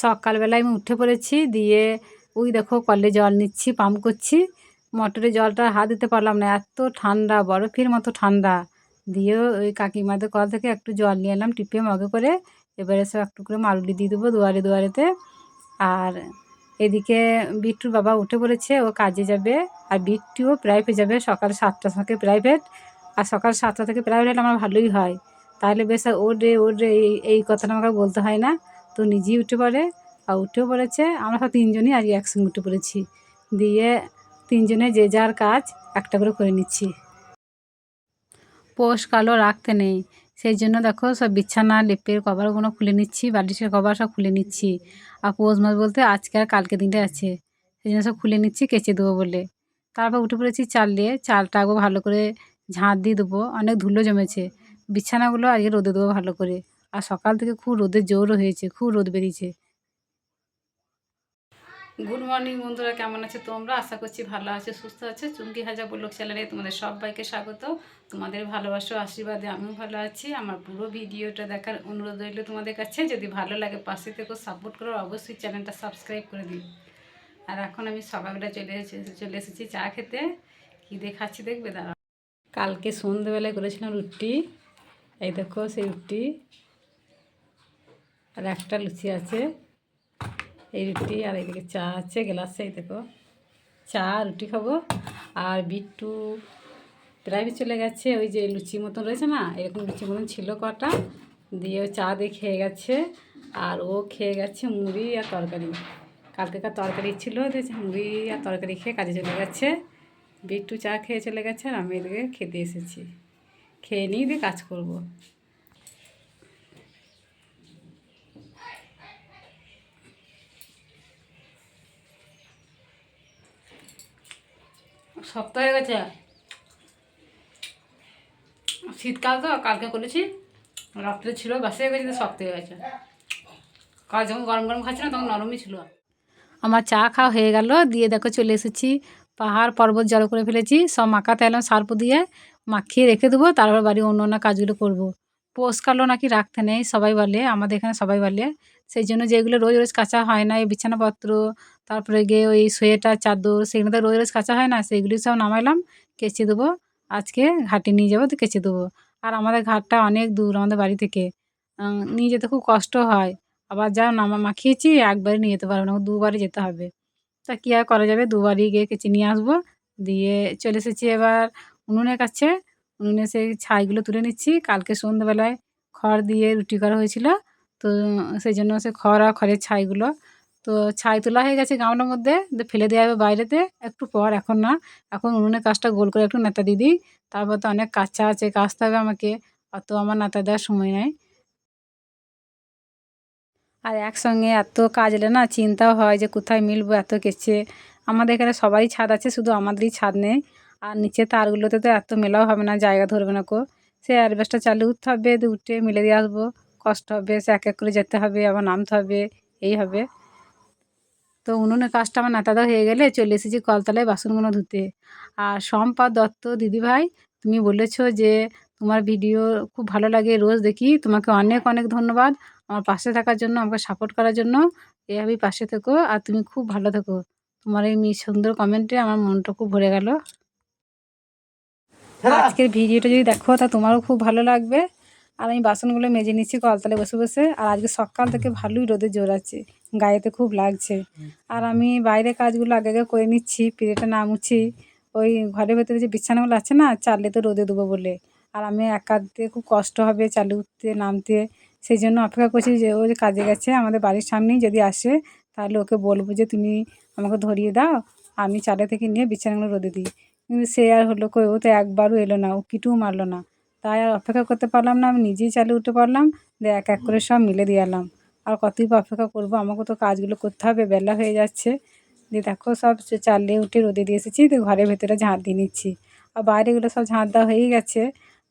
সকালবেলায় আমি উঠে পড়েছি, দিয়ে ওই দেখো কলে জল নিচ্ছি, পাম্প করছি। মোটরে জলটা হাত দিতে পারলাম না, এত ঠান্ডা, বরফের মতো ঠান্ডা। দিয়ে ওই কাকিমাদের কল থেকে একটু জল নিয়ে এলাম টিপে মগে করে। এবারে সব একটু করে মারুলি দিয়ে দেবো দুয়ারে দুয়ারেতে। আর এদিকে বিট্টুর বাবা উঠে পড়েছে, ও কাজে যাবে। আর বিট্টুও প্রাইভেট যাবে, সকাল 7টার থেকে প্রাইভেট। আর সকাল 7টা থেকে প্রাইভেট হলে আমার ভালোই হয়, তাহলে বেশ ওর রে এই কথাটা আমাকে বলতে হয় না। তো নিজেই উঠে পড়ে, আর উঠেও পড়েছে। আমরা সব তিনজনই আজকে একসঙ্গে উঠে পড়েছি, দিয়ে তিনজনে যে যার কাজ একটা করে নিচ্ছি। পোষ কালো রাখতে নেই, সেই জন্য দেখো সব বিছানা লেপের কভারগুলো খুলে নিচ্ছি, বালিশের কভার সব খুলে নিচ্ছি। আর পৌষ মাস বলতে আজকে আর কালকে দিনটা আছে, সেই জন্য সব খুলে নিচ্ছি কেচে দেবো বলে। তারপর উঠে পড়েছি চাল দিয়ে, চালটা আগে ভালো করে ঝাঁট দিয়ে দেবো, অনেক ধুলো জমেছে। বিছানাগুলো আজকে রোদে দেবো ভালো করে। আর সকাল থেকে খুব রোদের জোরও হয়েছে, খুব রোদ বেরিয়েছে। গুড মর্নিং বন্ধুরা, কেমন আছে তোমরা? আশা করছি ভালো আছে, সুস্থ আছে। চুমকি হাজা ব্লগ চ্যানেলে তোমাদের সবাইকে স্বাগত। তোমাদের ভালোবাসা আশীর্বাদে আমিও ভালো আছি। আমার পুরো ভিডিওটা দেখার অনুরোধ রইল তোমাদের কাছে। যদি ভালো লাগে পাশে থেকে সাপোর্ট করো, অবশ্যই চ্যানেলটা সাবস্ক্রাইব করে দিও। আর এখন আমি সকালবেলা চলে এসেছি চা খেতে। কী দেখাচ্ছি দেখবে দাঁড়া। কালকে সন্ধ্যেবেলায় করেছিলাম রুটি, এই দেখো সেই রুটি। আর একটা লুচি আছে, এই রুটি। আর এইদিকে চা আছে গ্লাসে, এই দেখো চা রুটি খাবো। আর বিট্টু প্রাইভেট চলে গেছে, ওই যে লুচি মতন রয়েছে না, এরকম লুচি মতন ছিল কটা, দিয়ে চা দিয়ে খেয়ে গেছে। আর ও খেয়ে গেছে মুড়ি আর তরকারি, কালকেকার তরকারি ছিল, দিয়েছে মুড়ি আর তরকারি খেয়ে কাজে চলে গেছে। বিট্টু চা খেয়ে চলে গেছে, আর আমি এদিকে খেতে এসেছি, খেয়ে নিয়ে দিয়ে কাজ করব। শক্ত হয়ে গেছে, শীতকাল তো, কালকে করেছি, রাত্রে ছিল বাসে হয়ে গেছে, শক্ত হয়ে গেছে। কাল যখন গরম গরম খাচ্ছি না তখন নরমই ছিল। আমার চা খাওয়া হয়ে গেল, দিয়ে দেখো চলে এসেছি, পাহাড় পর্বত জড়ো করে ফেলেছি, সব মাখাতে এলাম সার্প দিয়ে, মাখিয়ে রেখে দেবো। তারপর বাড়ির অন্য অন্য কাজগুলো করব। পোষ কালো নাকি রাখতে নেই সবাই বলে, আমাদের এখানে সবাই বলে। সেই জন্য যেগুলো রোজ রোজ কাচা হয় না, এই বিছানাপত্র, তারপরে গিয়ে ওই সোয়েটার চাদর, সেগুলো তো রোজ রোজ কাচা হয় না, সেইগুলি সব নামাইলাম, কেচে দেবো। আজকে ঘাটে নিয়ে যাবো, তো কেচে দেবো। আর আমাদের ঘাটটা অনেক দূর আমাদের বাড়ি থেকে, নিয়ে যেতে খুব কষ্ট হয়। আবার যা মাখিয়েছি একবারে নিয়ে যেতে পারবো না, দুবারে যেতে হবে। তা কী আর করা যাবে, দুবারই গিয়ে কেচে নিয়ে আসবো। দিয়ে চলে এসেছি এবার উনুনের কাছে, উনুনে সেই ছাইগুলো তুলে নিচ্ছি। কালকে সন্ধ্যেবেলায় খড় দিয়ে রুটি করা হয়েছিল, তো সেই জন্য সে খড় আর খড়ের ছাইগুলো, তো ছাই তোলা হয়ে গেছে গামলার মধ্যে, দিয়ে ফেলে দেওয়া হবে বাইরেতে একটু পর, এখন না। এখন উনুনের কাজটা গোল করে একটু নেতা দিয়ে দিই, তারপর তো অনেক কাঁচা আছে, কাচতে হবে আমাকে, অত আমার নেতা দেওয়ার সময় নেই। আর একসঙ্গে এত কাজ এলে না চিন্তাও হয় যে কোথায় মিলবো এত কেচে। আমাদের এখানে সবারই ছাদ আছে, শুধু আমাদেরই ছাদ নেই। আর নিচে তারগুলোতে তো এত মেলাও হবে না, জায়গা ধরবে না কো। সে অ্যাসবেস্টটা চালিয়ে উঠতে হবে, দিয়ে উঠে মিলে দিয়ে আসবো, কষ্ট হবে। সে এক এক করে যেতে হবে, আবার নামতে হবে, এই হবে। তো উনুনের কাজটা আমার নেতা দেওয়া হয়ে গেলে চলে এসেছি কলতলায় বাসনগুলো ধুতে। আর শম্পা দত্ত দিদিভাই, তুমি বলেছো যে তোমার ভিডিও খুব ভালো লাগে, রোজ দেখি, তোমাকে অনেক অনেক ধন্যবাদ আমার পাশে থাকার জন্য, আমাকে সাপোর্ট করার জন্য। এভাবেই পাশে থেকো, আর তুমি খুব ভালো থেকো। তোমার এই সুন্দর কমেন্টে আমার মনটা খুব ভরে গেল। আজকের ভিডিওটা যদি দেখো তা তোমারও খুব ভালো লাগবে। আর আমি বাসনগুলো মেজে নিচ্ছি কলতলায় বসে বসে। আর আজকে সকাল থেকে ভালোই রোদের জোর আছে, গায়েতে খুব লাগছে। আর আমি বাইরে কাজগুলো আগে আগে করে নিচ্ছি, পিড়েটা না মুছি। ওই ঘরের ভেতরে যে বিছানাগুলো আছে না, চালে তো রোদে দেবো বলে। আর আমি একা দিয়ে খুব কষ্ট হবে চালে উঠতে নামতে, সেই জন্য অপেক্ষা করছি যে ও যে কাজে গেছে আমাদের বাড়ির সামনেই, যদি আসে তাহলে ওকে বলবো যে তুমি আমাকে ধরিয়ে দাও, আমি চালে থেকে নিয়ে বিছানাগুলো রোদে দিই। কিন্তু সে আর হলো কই, ও তো একবারও এলো না, ও কিটুও মারলো না। তাই আর অপেক্ষা করতে পারলাম না, আমি নিজেই চালে উঠে পড়লাম, দিয়ে এক এক করে সব মিলে দিয়ে এলাম। আর কতই বা অপেক্ষা করবো, আমাকে তো কাজগুলো করতে হবে, বেলা হয়ে যাচ্ছে। দিয়ে দেখো সব চালে উঠে রোদে দিয়ে এসেছি, তো ঘরের ভেতরে ঝাঁট দিয়ে নিচ্ছি। আর বাইরেগুলো সব ঝাঁট দেওয়া হয়েই গেছে,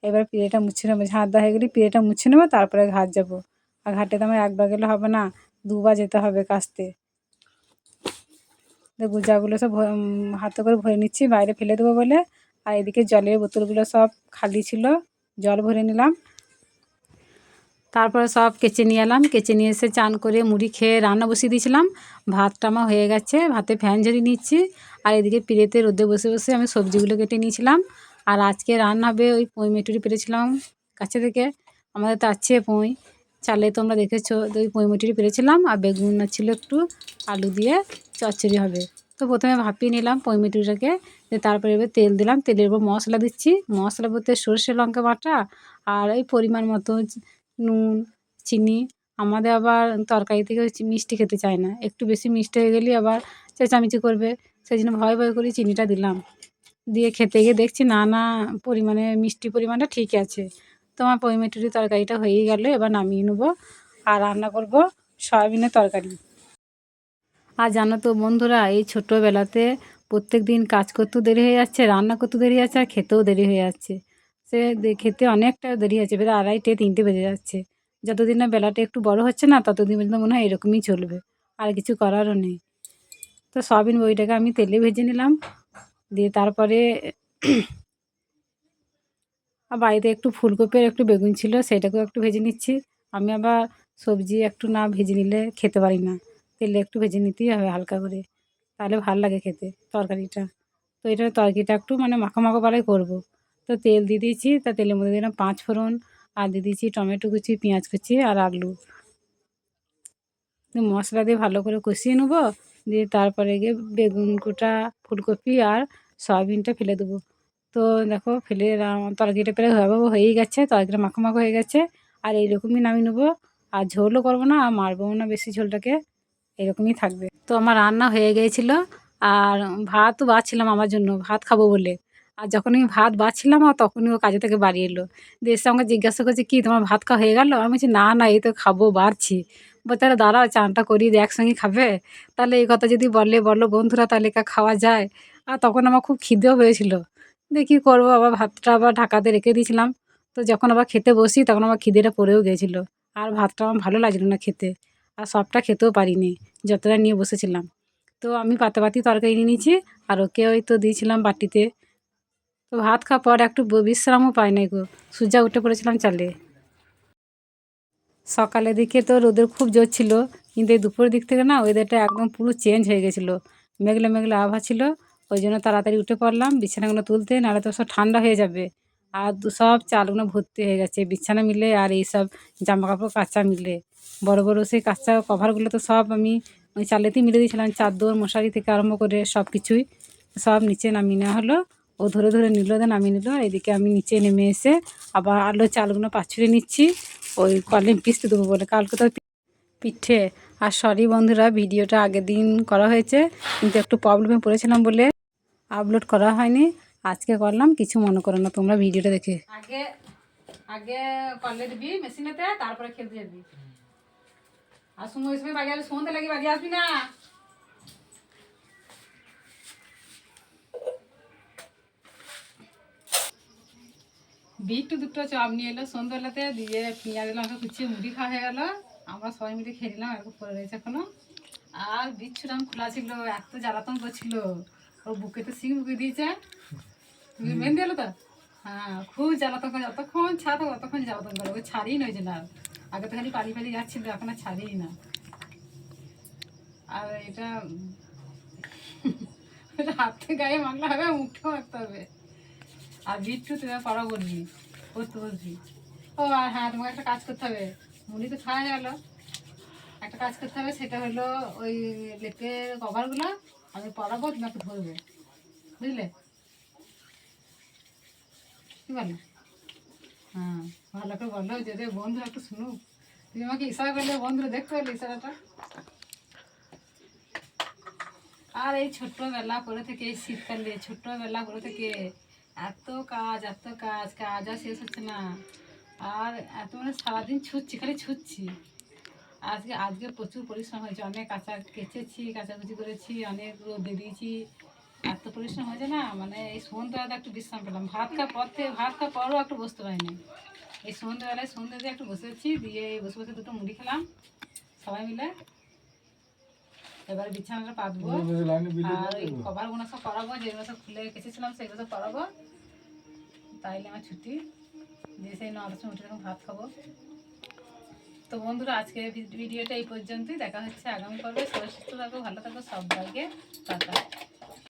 এবার পিঁড়েটা মুছে নেবো। ঝাঁট দেওয়া হয়ে গেলে পিঁড়েটা মুছে নেবো, তারপরে ঘাট যাবো। আর ঘাটে তো আমার একবার গেলে হবে না, দুবার যেতে হবে কাচতে। গোজাগুলো সব হাতে করে ভরে নিচ্ছি, বাইরে ফেলে দেবো বলে। আর এদিকে জলের বোতলগুলো সব খালি ছিল, জল ভরে নিলাম। তারপরে সব কেচে নিয়ে এলাম, কেচে নিয়ে এসে চান করে মুড়ি খেয়ে রান্না বসিয়ে দিয়েছিলাম। ভাতটা আমার হয়ে গেছে, ভাতে ফ্যান ঝরিয়ে নিচ্ছি। আর এদিকে পিড়েতে রোদে বসে বসে আমি সবজিগুলো কেটে নিয়েছিলাম। আর আজকে রান্না হবে ওই পুঁই মেটুরি পেরেছিলাম কাছে থেকে, আমাদের তো আছে পুঁই, চালে তোমরা দেখেছো, তো ওই পুঁই মেটুরি পেরেছিলাম। আর বেগুন ছিল একটু, আলু দিয়ে চচ্চড়ি হবে। তো প্রথমে ভাপিয়ে নিলাম পুঁই মেটুরিটাকে, তারপরে এবার তেল দিলাম, তেলের উপর মশলা দিচ্ছি। মশলা বলতে সর্ষে লঙ্কা বাটা আর এই পরিমাণ মতো নুন, চিনি। আমাদের আবার তরকারি থেকে মিষ্টি খেতে চায় না, একটু বেশি মিষ্টি হয়ে গেলেই আবার চেঁচামেচি করবে, সেই জন্য ভয় ভয় করে চিনিটা দিলাম। দিয়ে খেতে গিয়ে দেখছি না না, পরিমাণে মিষ্টি পরিমাণটা ঠিকই আছে। তো আমার পুঁই মেটুরি তরকারিটা হয়েই গেল, এবার নামিয়ে নেবো আর রান্না করব সয়াবিনের তরকারি। আর জানো তো বন্ধুরা, এই ছোটোবেলাতে প্রত্যেক দিন কাজ করতেও দেরি হয়ে যাচ্ছে, রান্না করতেও দেরি যাচ্ছে, আর খেতেও দেরি হয়ে যাচ্ছে। সে খেতে অনেকটা দেরি হচ্ছে, বেলা 2:30 3টে বেজে যাচ্ছে। যতদিন না বেলাটা একটু বড় হচ্ছে না, ততদিন পর্যন্ত মনে হয় এরকমই চলবে, আর কিছু করারও নেই। তো সয়াবিন বড়িটাকে আমি তেলে ভেজে নিলাম, দিয়ে তারপরে বাড়িতে একটু ফুলকপি আর একটু বেগুন ছিল, সেটাকেও একটু ভেজে নিচ্ছি। আমি আবার সবজি একটু না ভেজে নিলে খেতে পারি না, তেলে একটু ভেজে নিতেই হবে হালকা করে, তাহলে ভাল লাগে খেতে তরকারিটা। তো এটা তরকারিটা একটু মানে মাখো মাখো পাড়াই করবো। তো তেল দিয়ে দিয়েছি, তা তেলের মধ্যে দিলাম 5 ফোড়ন, আর দিয়ে দিয়েছি টমেটো কুচি, পেঁয়াজ কুচি আর আলু। মশলা দিয়ে ভালো করে কষিয়ে নেবো, দিয়ে তারপরে গিয়ে বেগুন কোটা, ফুলকপি আর সয়াবিনটা ফেলে দেবো। তো দেখো ফেলে তরকারিটা প্রায় হয়েই গেছে, তরকারিটা মাখো মাখো হয়ে গেছে। আর এইরকমই নামিয়ে নেবো, আর ঝোলও করবো না আর মারবো না বেশি ঝোলটাকে, এরকমই থাকবে। তো আমার রান্না হয়ে গিয়েছিলো, আর ভাতও বাড়ছিলাম আমার জন্য, ভাত খাবো বলে। আর যখন আমি ভাত বাড়ছিলাম, আর তখনই ও কাজে থেকে বাড়ি এলো, দিয়ে এসে আমাকে জিজ্ঞাসা করছে, কী তোমার ভাত খাওয়া হয়ে গেল? আমি বলছি না না, এই তো খাবো, বাড়ছি। বলে তাহলে দাঁড়াও চানটা করি, দিয়ে একসঙ্গে খাবে। তাহলে এই কথা যদি বলো বন্ধুরা, তাহলে খাওয়া যায়। আর তখন আমার খুব খিদেও পেয়েছিল, দিয়ে কী করবো, আবার ভাতটা আবার ঢাকাতে রেখে দিয়েছিলাম। তো যখন আবার খেতে বসি, তখন আমার খিদেটা পড়েও গিয়েছিলো, আর ভাতটা আমার ভালো লাগছিলো না খেতে, আর সবটা খেতেও পারিনি যতটা নিয়ে বসেছিলাম। তো আমি পাতি তরকারি নিয়ে নিয়েছি, আর ওকে ওই তো দিয়েছিলাম বাটিতে। তো ভাত খাওয়ার পর একটু বিশ্রামও পাই নাই গো, সোজা উঠে পড়েছিলাম চালে। সকালের দিকে তো রোদের খুব জোর ছিল, কিন্তু এই দুপুরের দিক থেকে না ওয়েদারটা একদম পুরো চেঞ্জ হয়ে গেছিলো, মেঘলা মেঘলা আবহাওয়া ছিল। ওই জন্য তাড়াতাড়ি উঠে পড়লাম বিছানাগুলো তুলতে, নাহলে তো সব ঠান্ডা হয়ে যাবে। আর সব চালগুলো ভর্তি হয়ে গেছে বিছানা মিলে, আর এইসব জামা কাপড় কাচা মিলে, বড় বড় সেই কাঁচা কভারগুলো তো সব আমি ওই চালেতেই মিলে দিয়েছিলাম, চাদর মশারি থেকে আরম্ভ করে সব কিছুই সব নিচে নামিয়ে নেওয়া হলো। ও ধরে ধরে নিল, দিয়ে নামিয়ে নিল। এদিকে আমি নিচে নেমে এসে আবার আলো চালগুলো পাছড়ে নিচ্ছি, ওই কলিং পিসতে দেবো বলে। কালকে তো পিঠে, আর সরি বন্ধুরা, ভিডিওটা আগের দিন করা হয়েছে, কিন্তু একটু প্রবলেমে পড়েছিলাম বলে আপলোড করা হয়নি। আজকে করলাম, কিছু মনে করো না তোমরা ভিডিওটা দেখে। আগে আগে করলে দিবি মেশিনেতে, তারপরে খেলতে যাবি। আর সময় ওই সময় বাড়ি আসলে সন্ধ্যে লাগি, বাড়ি আসবি না। বিট্টু দুটো চপ নিয়ে এলো সন্ধ্যাবেলাতে, দিয়ে পেঁয়াজ লঙ্কা কুচিয়ে মুড়ি খাওয়া হয়ে গেলো। আমরা সবাই মিলে খেয়ে নিলাম, এরকম পড়ে রয়েছে এখনো। আর বিচ্ছুরাম খোলা ছিল, এত জ্বালাতন করছিল, ওর বুকেতে সিং বুকে দিয়েছে, মেহেন্দি এলো তো। হ্যাঁ, খুব জ্বালাতন করে, যতক্ষণ ছাড়া থাকো ততক্ষণ জ্বালাতন করে, ওই ছাড়িই নয় যে না। আগে তো খালি পালি পালি যাচ্ছিল, এখন আর ছাড়িই না। আর এটা হাতে গায়ে মাখলে হবে, মুখেও মাখতে হবে। আর বিট্টু তুই পড়া বলবি, পড়তে বলবি। ও আর হ্যাঁ, তোমাকে একটা কাজ করতে হবে, মুড়ি তো খাওয়া গেল, একটা কাজ করতে হবে, সেটা হলো ওই লেপের কভারগুলো আমি পরাবো, তোমাকে ধরবে, বুঝলে? কি বলো? হ্যাঁ, ভালো করে বললো, যদি বন্ধুরা একটু শুনুক। তুমি আমাকে ইশারা করলে বন্ধুরা দেখতে পারলে ইশারাটা। আর এই ছোট্টবেলা করে থেকে, এই শীতকালে ছোট্টবেলা করে থেকে এত কাজ এত কাজ, কাজ আর শেষ হচ্ছে না। আর এত মানে সারাদিন ছুটছি, খালি ছুটছি। আজকে আজকে প্রচুর পরিশ্রম হয়েছে, অনেক কাঁচা কেচেছি, কাচাকুচি করেছি, অনেক রোদে দিয়েছি, এত পরিশ্রম হয়েছে না। মানে এই সন্ধ্যাবেলা একটু বিশ্রাম পেলাম, ভাত খাওয়ার পর থেকে, ভাত খাওয়ার পরও একটু বসতে পারিনি। এই সন্ধ্যাবেলায় সন্ধ্যে দিয়ে একটু বসেছি, দিয়ে বসে বসে দুটো মুড়ি খেলাম সবাই মিলে। এবার বিছানাটা পাতবো, আর ওই কভারগুলো সব পরাবো, যেগুলো সব খুলে কেচেছিলাম সেগুলো সব পরাবো, তাইলে আমার ছুটি। দিয়ে সেই 9টার সময় উঠে যখন ভাত খাবো। তো বন্ধুরা আজকে ভিডিওটা এই পর্যন্তই, দেখা হচ্ছে আগামী পর্বে। সবাই সুস্থ থাকো, ভালো থাকো, সবাইকে টাটা।